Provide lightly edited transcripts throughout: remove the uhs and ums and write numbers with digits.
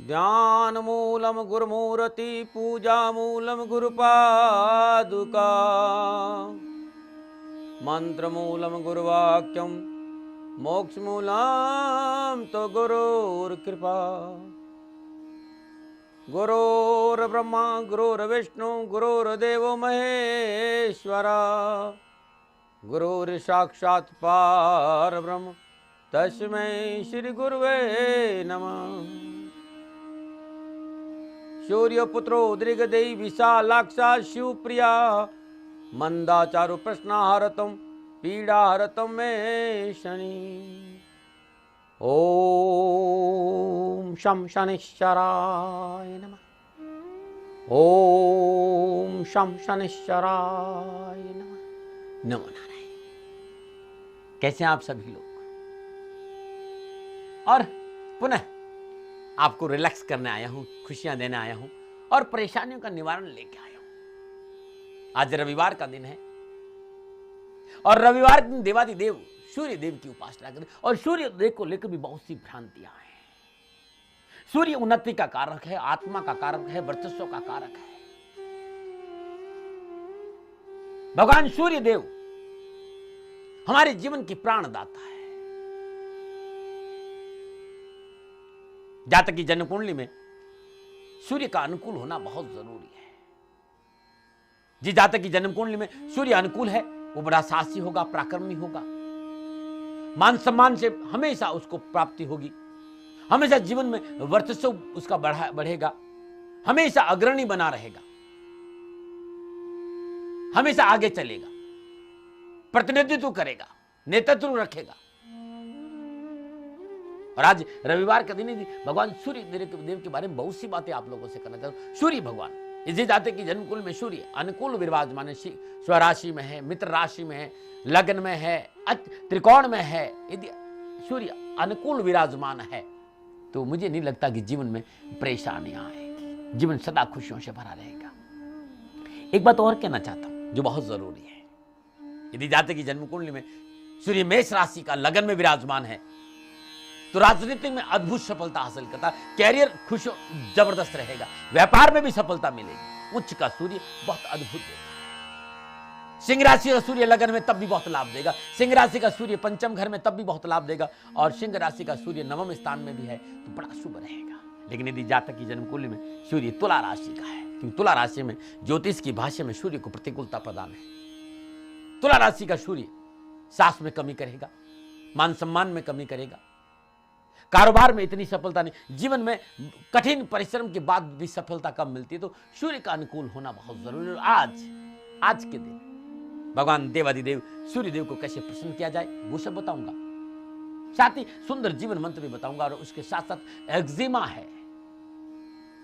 ध्यान मूलम गुरुमूर्ति पूजा मूलम गुरुपादुका मंत्र मूलम गुरुवाक्यम मोक्ष मूलम तो गुरुर्कृपा। गुरुर्ब्रह्मा गुरुर्विष्णु गुरुर्देवो महेश्वरा गुरुर्साक्षात् परब्रह्म तस्मै श्री गुरुवे नमः। सूर्यपुत्रो दृगदेवी विशालाक्षा शिवप्रिया मंदाचारु प्रश्नाहरतम पीड़ाहरतम मे शनि। ओम शं शनिश्चराय नमः। ओम शं शनिश्चराय नमः। नमो नारायण। कैसे हैं आप सभी लोग? और पुनः आपको रिलैक्स करने आया हूं, खुशियां देने आया हूं और परेशानियों का निवारण लेके आया हूं। आज रविवार का दिन है और रविवार के दिन देवादिदेव सूर्य देव की उपासना करें। और सूर्य देव को लेकर भी बहुत सी भ्रांतियां हैं। सूर्य उन्नति का कारक है, आत्मा का कारक है, वर्चस्व का कारक है। भगवान सूर्य देव हमारे जीवन की प्राणदाता है। जातक की जन्म कुंडली में सूर्य का अनुकूल होना बहुत जरूरी है। जिस जातक की जन्म कुंडली में सूर्य अनुकूल है वो बड़ा साहसी होगा, पराक्रमी होगा, मान सम्मान से हमेशा उसको प्राप्ति होगी, हमेशा जीवन में वर्चस्व उसका बढ़ेगा, हमेशा अग्रणी बना रहेगा, हमेशा आगे चलेगा, प्रतिनिधित्व करेगा, नेतृत्व रखेगा। और आज रविवार का दिन ही भगवान सूर्य देव के बारे में बहुत सी बातें आप लोगों से करना चाहता हूं। सूर्य भगवान इसी जाते की जन्मकुल में सूर्य अनुकूल विराजमान है। स्वराशि में है, मित्र राशि में है, लग्न में है, त्रिकोण में है। यदि सूर्य अनुकूल विराजमान है तो मुझे नहीं लगता कि जीवन में परेशानियां आएगी, जीवन सदा खुशियों से भरा रहेगा। एक बात और कहना चाहता हूं जो बहुत जरूरी है। यदि जाते की जन्म कुंडली में सूर्य मेष राशि का लगन में विराजमान है तो राजनीति में अद्भुत सफलता हासिल करता, कैरियर खुश जबरदस्त रहेगा, व्यापार में भी सफलता मिलेगी। उच्च का सूर्य बहुत अद्भुत देता है। सिंह राशि का सूर्य लगन में तब भी बहुत लाभ देगा, सिंह राशि का सूर्य पंचम घर में तब भी बहुत लाभ देगा, और सिंह राशि का सूर्य नवम स्थान में भी है तो बड़ा शुभ रहेगा। लेकिन यदि जातक की जन्म कुंडली में सूर्य तुला राशि का है, क्योंकि तुला राशि में ज्योतिष की भाषा में सूर्य को प्रतिकूलता प्रदान है। तुला राशि का सूर्य सास में कमी करेगा, मान सम्मान में कमी करेगा, कारोबार में इतनी सफलता नहीं, जीवन में कठिन परिश्रम के बाद भी सफलता कम मिलती है। तो सूर्य का अनुकूल होना बहुत जरूरी है। आज के दिन भगवान देवादिदेव सूर्य देव को कैसे प्रसन्न किया जाए वो सब बताऊंगा, साथ ही सुंदर जीवन मंत्र भी बताऊंगा, और उसके साथ साथ एक्जिमा है,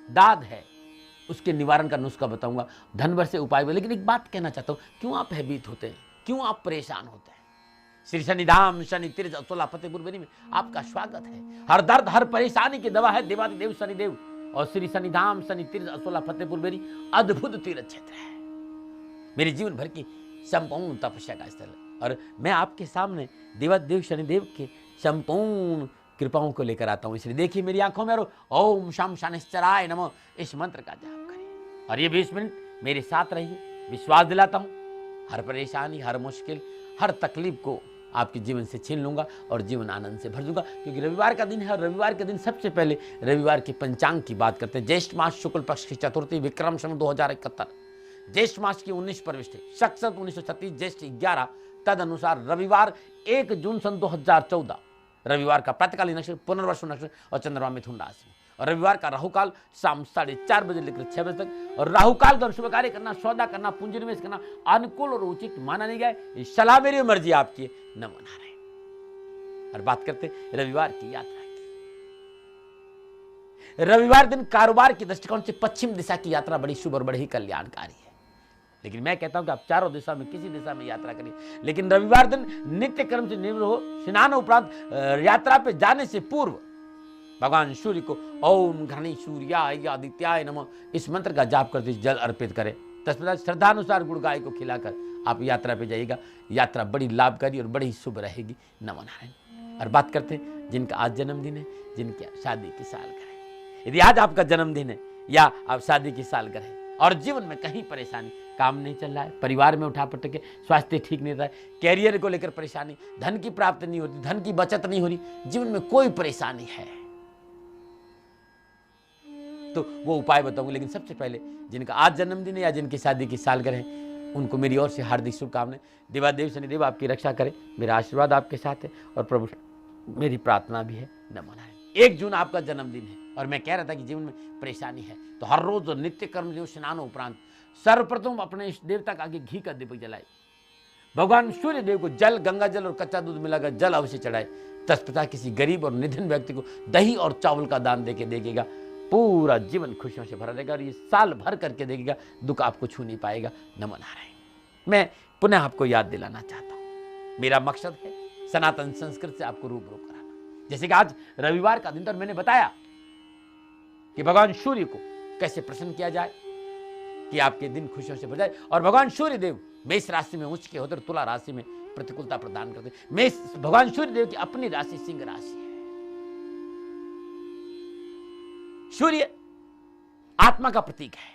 दाद है, उसके निवारण का नुस्खा बताऊंगा, धनवर से उपाय। लेकिन एक बात कहना चाहता हूं, क्यों आप भयभीत होते हैं, क्यों आप परेशान होते हैं? श्री शनिधाम शनि तीर्थ अतुला फतेहपुर बेरी में आपका स्वागत है। हर दर्द हर परेशानी की दवा है देवादिदेव शनिदेव, और श्री शनिधाम शनि तीर्थ अतुला फतेहपुर बेरी अद्भुत तीर्थ क्षेत्र है, मेरे जीवन भर की संपूर्ण तपस्या का स्थल। और मैं आपके सामने देवादिदेव शनिदेव के संपूर्ण कृपाओं को लेकर आता हूं। इसलिए देखिए मेरी आंखों में ओम शं शनिश्चराय नमः इस मंत्र का जाप करिए और ये 20 मिनट मेरे साथ रहिए। विश्वास दिलाता हूं हर परेशानी, हर मुश्किल, हर तकलीफ को आपके जीवन से छीन लूंगा और जीवन आनंद से भर दूंगा। क्योंकि रविवार का दिन है और रविवार के दिन सबसे पहले रविवार के पंचांग की बात करते हैं। ज्येष्ठ मास शुक्ल पक्ष की चतुर्थी, विक्रम संवत 2071, ज्येष्ठ मास की 19 प्रविष्टि, शक 1936, ज्येष्ठ 11, तद अनुसार रविवार 1 जून सन 2014 रविवार का प्रातकालीन नक्षत्र पुनर्वसु नक्षत्र और चंद्रमा मिथुन राशि में। और रविवार का राहुकाल शाम 4:30 बजे लेकर 6 बजे तक। और राहुकाल का शुभ कार्य करना, सौदा करना, पूंजी निवेश करना अनुकूल और उचित माना नहीं गया। सलाह मेरी, मर्जी आपकी। नमो नारायण। और बात करते रविवार की यात्रा की। रविवार दिन कारोबार के दृष्टिकोण से पश्चिम दिशा की यात्रा बड़ी शुभ और बड़ी ही कल्याणकारी है। लेकिन मैं कहता हूं कि आप चारों दिशा में किसी दिशा में यात्रा करिए, लेकिन रविवार दिन नित्य कर्म से निवृत्त हो, स्नान उपरांत यात्रा पे जाने से पूर्व भगवान सूर्य को ओम घृणी सूर्याय आदित्याय नमः इस मंत्र का जाप करते जल अर्पित करें। तत्पश्चात श्रद्धानुसार गुड़ गाय को खिलाकर आप यात्रा पे जाइएगा। यात्रा बड़ी लाभकारी और बड़ी शुभ रहेगी। नमो नारायण। और बात करते हैं जिनका आज जन्मदिन है, जिनकी शादी की सालगिरह है, यदि आज आपका जन्मदिन है या आप शादी की सालगिरह है और जीवन में कहीं परेशानी, काम नहीं चल रहा है, परिवार में उठा पटक के, स्वास्थ्य ठीक नहीं रहा है, कैरियर को लेकर परेशानी, धन की प्राप्ति नहीं होती, धन की बचत नहीं हो रही, जीवन में कोई परेशानी है, तो वो उपाय बताऊंगा। लेकिन सबसे पहले जिनका आज जन्मदिन है या जिनकी शादी की सालगिरह है, उनको मेरी ओर से हार्दिक शुभकामनाएं। देवादेव शनिदेव आपकी रक्षा करे, मेरा आशीर्वाद आपके साथ है और प्रभु मेरी प्रार्थना भी है। नमो नारायण। 1 जून आपका जन्मदिन है और मैं कह रहा था कि जीवन में परेशानी है, तो हर रोज नित्य कर्म जो स्नान उपरांत सर्वप्रथम अपने इष्ट देवता के आगे घी का दीपक जलाए, भगवान सूर्य देव को जल, गंगा जल और कच्चा दूध मिलाकर जल अवश्य चढ़ाए। तत्पश्चात किसी गरीब और निधन व्यक्ति को दही और चावल का दान देके देखेगा, पूरा जीवन खुशियों से भरा रहेगा और ये साल भर करके देखेगा, दुख आपको छू नहीं पाएगा। नमो नारायण। मैं पुनः आपको याद दिलाना चाहता हूं, मेरा मकसद है सनातन संस्कृत से आपको रूबरू कराना। जैसे कि आज रविवार का दिन था और मैंने बताया कि भगवान सूर्य को कैसे प्रसन्न किया जाए कि आपके दिन खुशियों से भर जाए। और भगवान सूर्य देव मेष राशि में उच्च के होते, तुला राशि में प्रतिकूलता प्रदान करते। मेष भगवान सूर्य देव की अपनी राशि सिंह राशि है। सूर्य आत्मा का प्रतीक है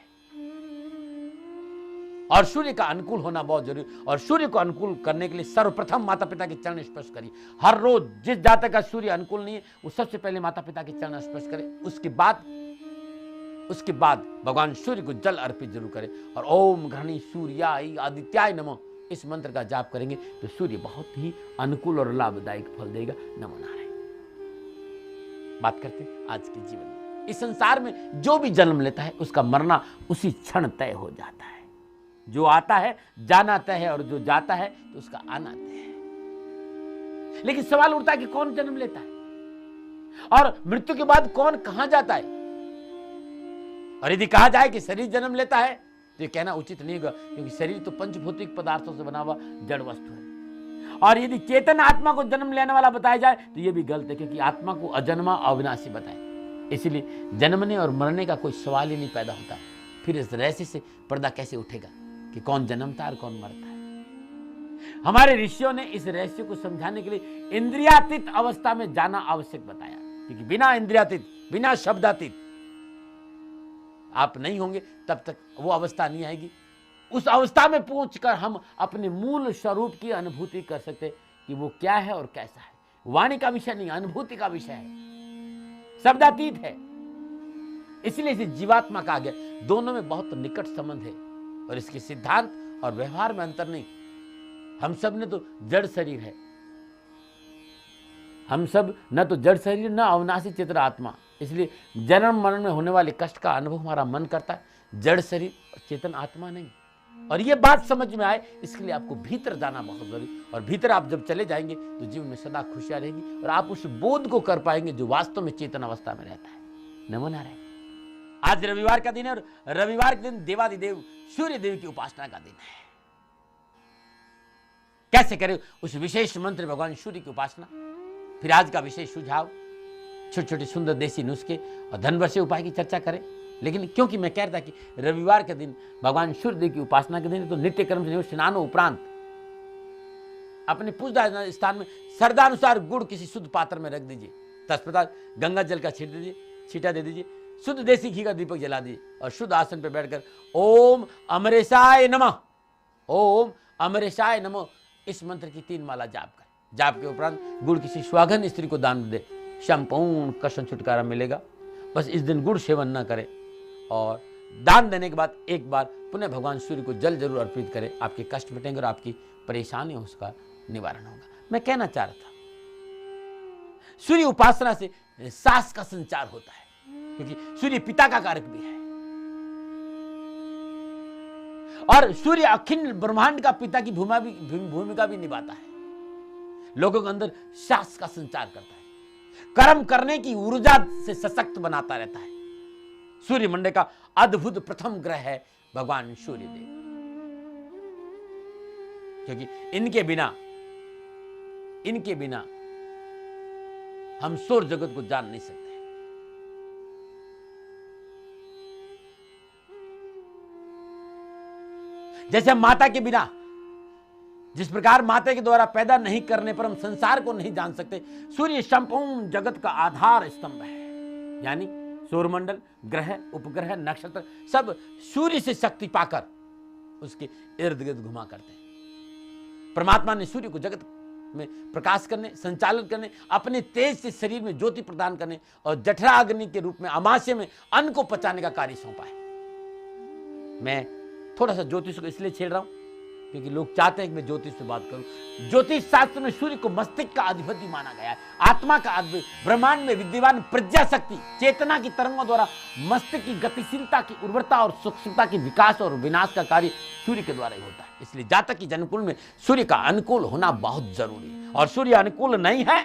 और सूर्य का अनुकूल होना बहुत जरूरी। और सूर्य को अनुकूल करने के लिए सर्वप्रथम माता पिता के चरण स्पर्श करिए। हर रोज जिस जातक का सूर्य अनुकूल नहीं है, वो सबसे पहले माता पिता के चरण स्पर्श करे, उसके बाद भगवान सूर्य को जल अर्पित जरूर करें। और ओम घृणी सूर्याय आदित्याय नमः इस मंत्र का जाप करेंगे तो सूर्य बहुत ही अनुकूल और लाभदायक फल देगा। नमो नारायण। बात करते हैं आज के जीवन में। इस संसार में जो भी जन्म लेता है उसका मरना उसी क्षण तय हो जाता है। जो आता है जाना तय है और जो जाता है तो उसका आना तय है। लेकिन सवाल उठता है कि कौन जन्म लेता है और मृत्यु के बाद कौन कहां जाता है। और यदि कहा जाए कि शरीर जन्म लेता है तो ये कहना उचित नहीं होगा, क्योंकि शरीर तो पंचभौतिक पदार्थों से बना हुआ जड़ वस्तु है। और यदि चेतन आत्मा को जन्म लेने वाला बताया जाए तो ये भी गलत है, क्योंकि आत्मा को अजन्मा अविनाशी बताए। इसलिए जन्मने और मरने का कोई सवाल ही नहीं पैदा होता। फिर इस रहस्य से पर्दा कैसे उठेगा कि कौन जन्मता है और कौन मरता है। हमारे ऋषियों ने इस रहस्य को समझाने के लिए इंद्रियातीत अवस्था में जाना आवश्यक बताया, क्योंकि बिना इंद्रियातीत, बिना शब्दातीत आप नहीं होंगे तब तक वो अवस्था नहीं आएगी। उस अवस्था में पहुंचकर हम अपने मूल स्वरूप की अनुभूति कर सकते कि वो क्या है और कैसा है। वाणी का विषय नहीं, अनुभूति का विषय है, शब्दातीत है। इसलिए इसे जीवात्मा कहा गया। दोनों में बहुत निकट संबंध है और इसके सिद्धांत और व्यवहार में अंतर नहीं। हम सब ने तो जड़ शरीर है, हम सब न तो जड़ शरीर न अविनाशी चेतन आत्मा। इसलिए जन्म मरण में होने वाले कष्ट का अनुभव हमारा मन करता है, जड़ शरीर और चेतन आत्मा नहीं। और ये बात समझ में आए इसके लिए आपको भीतर जाना बहुत जरूरी। और भीतर आप जब चले जाएंगे तो जीवन में सदा खुशियां रहेगी और आप उस बोध को कर पाएंगे जो वास्तव में चेतन अवस्था में रहता है। नमो नारायण। आज रविवार का दिन है और रविवार के दिन देवादिदेव सूर्य देव की उपासना का दिन है। कैसे करें उस विशेष मंत्र भगवान सूर्य की उपासना। फिर आज का विशेष सुझाव, छोटे छोटे सुंदर देसी नुस्खे और धन वर्षे उपाय की चर्चा करें। लेकिन क्योंकि मैं कह रहा था कि रविवार के दिन भगवान सूर्य देव की उपासना के दिन, तो नित्य कर्म से स्नान उपरांत अपने पूजा स्थान में श्रद्धानुसार गुड़ किसी शुद्ध पात्र में रख दीजिए। तत्पश्चात गंगा जल का छींटा दे दीजिए, शुद्ध देसी घी का दीपक जला दीजिए और शुद्ध आसन पर बैठकर ओम अमरेशाय नमः, ओम अमरेशाय नमः इस मंत्र की 3 माला जाप करें। जाप के उपरांत गुड़ किसी सुहागन स्त्री को दान दे, संपूर्ण कष्ट छुटकारा मिलेगा। बस इस दिन गुड़ सेवन न करें और दान देने के बाद एक बार पुनः भगवान सूर्य को जल जरूर अर्पित करें। आपके कष्ट मिटेंगे और आपकी परेशानी उसका निवारण होगा। मैं कहना चाह रहा था, सूर्य उपासना से सास का संचार होता है, क्योंकि सूर्य पिता का कारक भी है और सूर्य अखिल ब्रह्मांड का पिता की भूमिका भी निभाता है। लोगों के अंदर सास का संचार करता है, कर्म करने की ऊर्जा से सशक्त बनाता रहता है। सूर्य मंडल का अद्भुत प्रथम ग्रह है भगवान सूर्य देव, क्योंकि इनके बिना हम सौर जगत को जान नहीं सकते। जैसे माता के बिना, जिस प्रकार माता के द्वारा पैदा नहीं करने पर हम संसार को नहीं जान सकते, सूर्य संपूर्ण जगत का आधार स्तंभ है। यानी सौरमंडल, ग्रह, उपग्रह, नक्षत्र सब सूर्य से शक्ति पाकर उसके इर्द गिर्द घुमा करते हैं। परमात्मा ने सूर्य को जगत में प्रकाश करने, संचालन करने, अपने तेज से शरीर में ज्योति प्रदान करने और जठरा अग्नि के रूप में अमाशय में अन्न को पचाने का कार्य सौंपा है। मैं थोड़ा सा ज्योतिष को इसलिए छेड़ रहा हूं क्योंकि लोग चाहते हैं कि मैं ज्योतिष से बात करूं। ज्योतिष शास्त्र में सूर्य को मस्तिष्क का अधिपति माना गया है, आत्मा का अधिपति, ब्रह्मांड में विद्यमान प्रज्ञा शक्ति, चेतना की तरंगों द्वारा मस्तिष्क की गतिशीलता की उर्वरता और सूक्ष्मता की विकास और विनाश का कार्य सूर्य के द्वारा ही होता है। इसलिए जातक की जन्मकुंडली में सूर्य का अनुकूल होना बहुत जरूरी है, और सूर्य अनुकूल नहीं है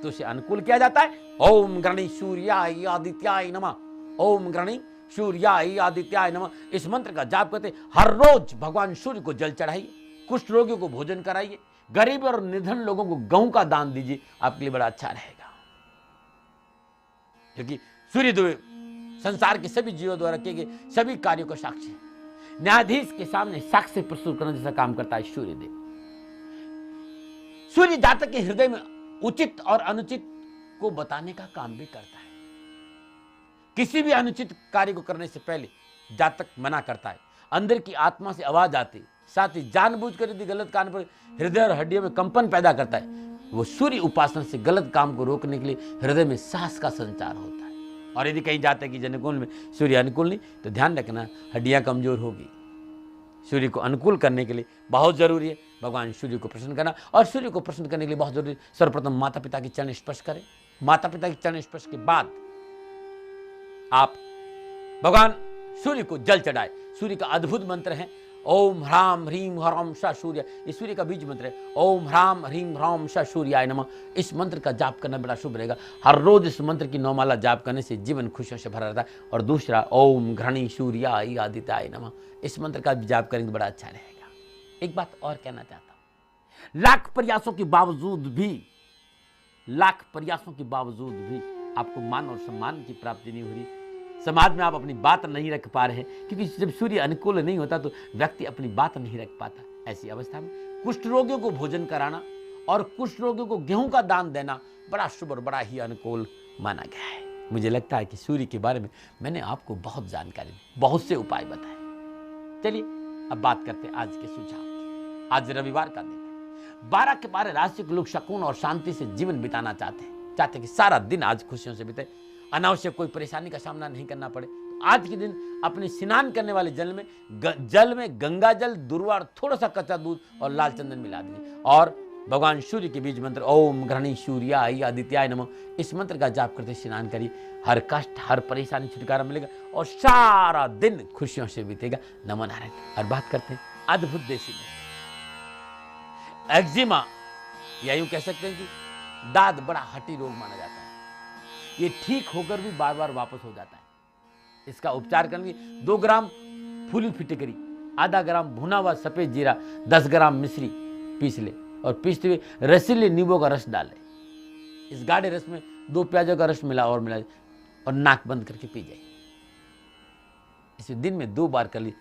तो उसे अनुकूल किया जाता है। ओम गणि सूर्याय आदित्याय नमः, ओम गणि सूर्याय आदित्याय नमः। इस मंत्र का जाप करते हर रोज भगवान सूर्य को जल चढ़ाइए, कुष्ठ रोगियों को भोजन कराइए, गरीब और निर्धन लोगों को गेहूं का दान दीजिए, आपके लिए बड़ा अच्छा रहेगा। क्योंकि सूर्यदेव संसार के सभी जीवों द्वारा किए गए सभी कार्यों का साक्षी है। न्यायाधीश के सामने साक्ष्य प्रस्तुत करने जैसा काम करता है सूर्यदेव। सूर्य जातक के हृदय में उचित और अनुचित को बताने का काम भी करता है। किसी भी अनुचित कार्य को करने से पहले जातक मना करता है। अंदर की आत्मा से आवाज आती, साथ ही जानबूझकर यदि गलत काम पर हृदय और हड्डियों में कंपन पैदा करता है, वो सूर्य उपासना से गलत काम को रोकने के लिए हृदय में साहस का संचार होता है। और यदि कहीं जाते कि जन्मकुंड में सूर्य अनुकूल नहीं, तो ध्यान रखना हड्डियां कमजोर होगी। सूर्य को अनुकूल करने के लिए बहुत जरूरी है भगवान सूर्य को प्रसन्न करना, और सूर्य को प्रसन्न करने के लिए बहुत जरूरी है सर्वप्रथम माता पिता के चरण स्पर्श करें। माता पिता के चरण स्पर्श के बाद आप भगवान सूर्य को जल चढ़ाए। सूर्य का अद्भुत मंत्र है ओम ह्राम ह्रीम ह्राम श सूर्य, इस सूर्य का बीज मंत्र है ओम ह्राम ह्रीम ह्राम श सूर्याय नमः। इस मंत्र का जाप करना बड़ा शुभ रहेगा। हर रोज इस मंत्र की 9 माला जाप करने से जीवन खुशियों से भरा रहता है। और दूसरा ओम घृणी सूर्याय आदित्याय नमः, इस मंत्र का जाप करेंगे बड़ा अच्छा रहेगा। एक बात और कहना चाहता हूं, लाख प्रयासों के बावजूद भी आपको मान और सम्मान की प्राप्ति नहीं हो रही, समाज में आप अपनी बात नहीं रख पा रहे हैं, क्योंकि जब सूर्य अनुकूल नहीं होता तो व्यक्ति अपनी बात नहीं रख पाता। ऐसी अवस्था में कुष्ठ रोगियों को भोजन कराना और कुष्ठ रोगियों को गेहूं का दान देना बड़ा शुभ और बड़ा ही अनुकूल माना गया है। मुझे लगता है कि सूर्य के बारे में मैंने आपको बहुत जानकारी दी, बहुत से उपाय बताए। चलिए अब बात करते हैं आज के सुझाव की। आज रविवार का दिन है। 12 के 12 राशि के लोग सुकून और शांति से जीवन बिताना चाहते कि सारा दिन आज खुशियों से बीते, अनावश्यक कोई परेशानी का सामना नहीं करना पड़े। तो आज के दिन अपने स्नान करने वाले जल में गंगा जल, दुर्वा, थोड़ा सा कच्चा दूध और लाल चंदन मिला दीजिए, और भगवान सूर्य के बीज मंत्र ओम घृणी सूर्याय आदित्याय नमः, इस मंत्र का जाप करते स्नान करिए। हर कष्ट, हर परेशानी छुटकारा मिलेगा और सारा दिन खुशियों से बीतेगा। नमो नारायण। और बात करते हैं अद्भुत देसी में एक्जिमा, या यूं कह सकते हैं कि दाद बड़ा हठी रोग माना जाता है। ये ठीक होकर भी बार बार वापस हो जाता है। इसका उपचार करने 2 ग्राम फूली फिटकरी, आधा ग्राम भुना हुआ सफेद जीरा, 10 ग्राम मिश्री पीस ले, और पीसते हुए रसीले नींबू का रस डाले। इस गाढ़े रस में 2 प्याजों का रस मिला और नाक बंद करके पी जाए। इसे दिन में 2 बार कर ली,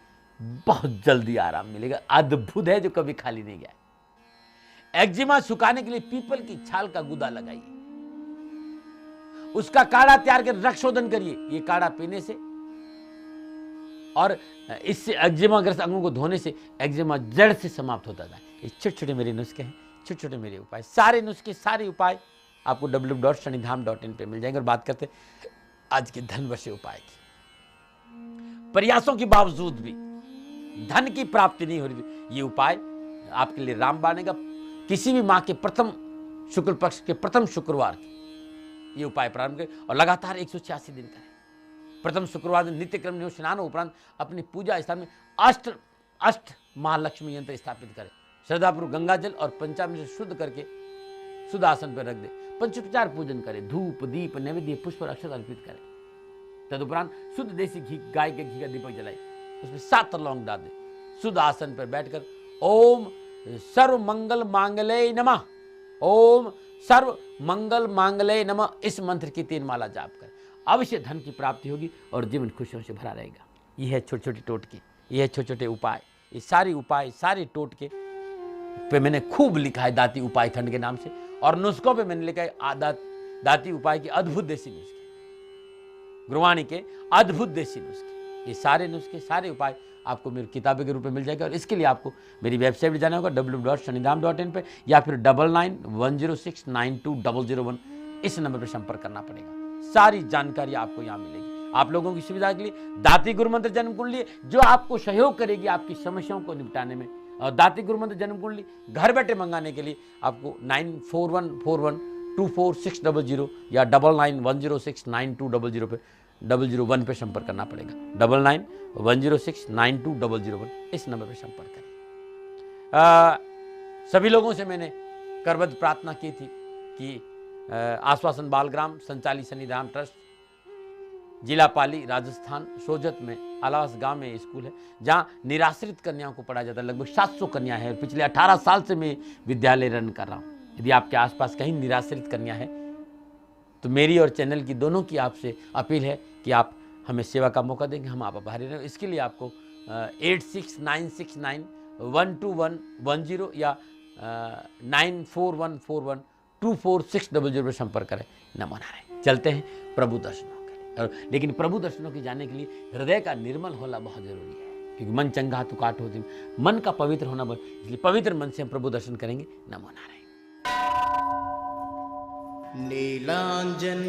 बहुत जल्दी आराम मिलेगा। अद्भुत है जो कभी खाली नहीं गया। एक्जिमा सुखाने के लिए पीपल की छाल का गुदा लगाइए, उसका काढ़ा तैयार कर रक्त शोधन करिए। ये काढ़ा पीने से और इससे एक्जिमाग्रस्त अंगों को धोने से एक्जिमा जड़ से समाप्त होता है। ये छोटे छोटे मेरे नुस्खे हैं, छोटे छोटे मेरे उपाय। सारे नुस्खे, सारे उपाय आपको www.shanidham.in पे मिल जाएंगे। और बात करते आज के धन वश उपाय की। प्रयासों के बावजूद भी धन की प्राप्ति नहीं हो रही थी, ये उपाय आपके लिए रामबाण बनेगा। किसी भी माह के प्रथम शुक्ल पक्ष के प्रथम शुक्रवार ये उपाय प्रारंभ करें और लगातार 186 दिन करें। प्रथम शुक्रवार दिन नित्य क्रम में स्नान उपरांत अपनी पूजा स्थान में अष्ट महालक्ष्मी यंत्र स्थापित करें। श्रद्धापूर्वक गंगा जल और पंचामृत से शुद्ध करके शुद्ध आसन पर रख दे। पंचोपचार पूजन करें, धूप दीप नैवेद्य पुष्प और अक्षत अर्पित करें। तदुपरांत शुद्ध देसी घी, गाय के घी का दीपक जलाए, उसमें 7 लौंग डाल दे। शुद्ध आसन पर बैठकर ओम सर्व मंगल मांगल्ये नमः, ओम सर्व मंगल मांगल्ये नमः, इस मंत्र की 3 माला जाप कर अवश्य धन की प्राप्ति होगी और जीवन खुशियों से भरा रहेगा। यह है छोटे छोटे टोटके, यह है छोटे छोटे उपाय। ये सारे उपाय, सारे टोटके पे मैंने खूब लिखा है दाती उपाय खंड के नाम से, और नुस्खों पे मैंने लिखा है दाती उपाय के अद्भुत देसी नुस्खे। गुरवाणी के अद्भुत देसी नुस्खे, ये सारे नुस्खे, सारे उपाय आपको मेरी किताबें के रूप में मिल जाएगा। और इसके लिए आपको मेरी वेबसाइट पर जाना होगा www.shanidham.in पे, या फिर 9910692001 इस नंबर पर संपर्क करना पड़ेगा। सारी जानकारी आपको यहाँ मिलेगी। आप लोगों की सुविधा के लिए दाती गुरु मंत्र जन्म कुंडली जो आपको सहयोग करेगी आपकी समस्याओं को निपटाने में। और दाती गुरु मंत्र जन्म कुंडली घर बैठे मंगाने के लिए आपको 9414124600 या 9910692000 पे 001 पे संपर्क करना पड़ेगा। 9910692001 इस नंबर पे संपर्क करें। सभी लोगों से मैंने करबद्ध प्रार्थना की थी कि आश्वासन बालग्राम संचालित शनिधाम ट्रस्ट, जिला पाली, राजस्थान, सोजत में आलास गांव में स्कूल है जहां निराश्रित कन्याओं को पढ़ाया जाता है। लगभग 700 कन्या है और पिछले 18 साल से मैं विद्यालय रन कर रहा हूं। यदि आपके आसपास कहीं निराश्रित कन्या है तो मेरी और चैनल की दोनों की आपसे अपील है कि आप हमें सेवा का मौका देंगे, हम आप आभारी रहें। इसके लिए आपको 8696912110 या 9414124600 पर संपर्क करें। नमो नारायण। चलते हैं प्रभु दर्शनों के लिए। लेकिन प्रभु दर्शनों के जाने के लिए हृदय का निर्मल होना बहुत जरूरी है, क्योंकि मन चंगा तो काट होती, मन का पवित्र होना, इसलिए पवित्र मन से हम प्रभु दर्शन करेंगे। नमो नारायण। नीलांजन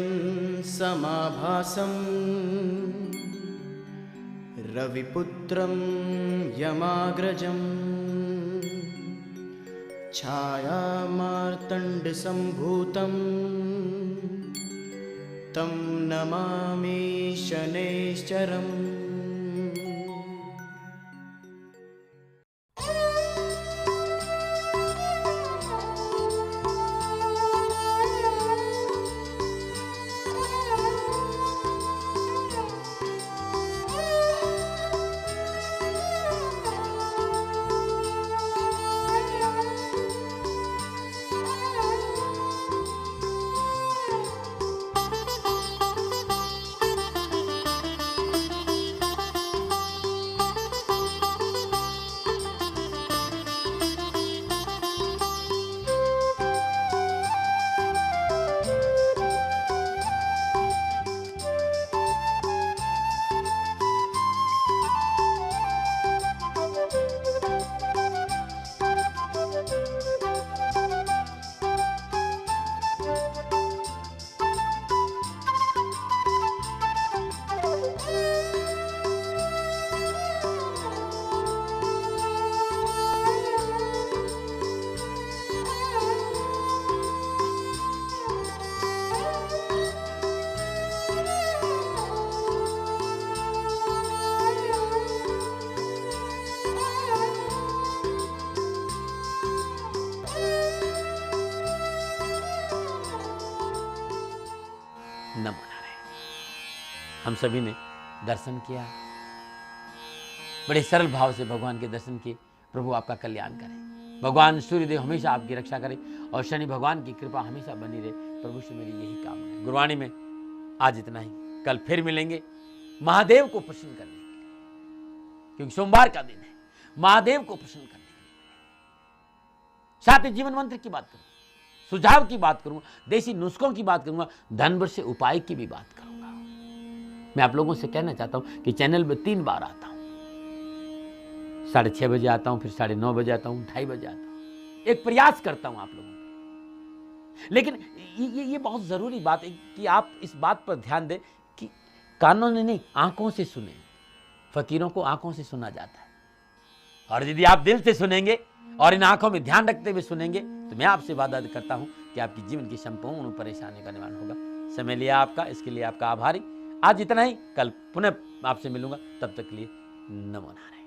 समाभासं रविपुत्रं यमाग्रजं छायामार्तण्डसम्भूतं तं नमामि शनैश्चरम्। नमो नारायण। हम सभी ने दर्शन किया, बड़े सरल भाव से भगवान के दर्शन किए। प्रभु आपका कल्याण करे, भगवान सूर्यदेव हमेशा आपकी रक्षा करे और शनि भगवान की कृपा हमेशा बनी रहे। प्रभु से मेरी यही कामना है। गुरवाणी में आज इतना ही, कल फिर मिलेंगे महादेव को प्रसन्न करने के लिए, क्योंकि सोमवार का दिन है। महादेव को प्रसन्न करने के लिए साथ ही जीवन मंत्र की बात करूं, सुझाव की बात करूंगा, देसी नुस्खों की बात करूंगा, धन से उपाय की भी बात करूंगा। मैं आप लोगों से कहना चाहता हूं कि चैनल में 3 बार आता हूं, 6:30 बजे आता हूं, फिर 9:30 बजे आता हूं, 2:30 बजे आता हूं। एक प्रयास करता हूं आप लोगों को, लेकिन ये बहुत जरूरी बात है कि आप इस बात पर ध्यान दें कि कानों ने नहीं, आंखों से सुने। फकीरों को आंखों से सुना जाता है, और यदि आप दिल से सुनेंगे और इन आंखों में ध्यान रखते हुए सुनेंगे तो मैं आपसे वादा करता हूं कि आपकी जीवन की संपूर्ण परेशानी का निवारण होगा। समय लिया आपका, इसके लिए आपका आभारी। आज इतना ही, कल पुनः आपसे मिलूंगा, तब तक के लिए नमो नारायण।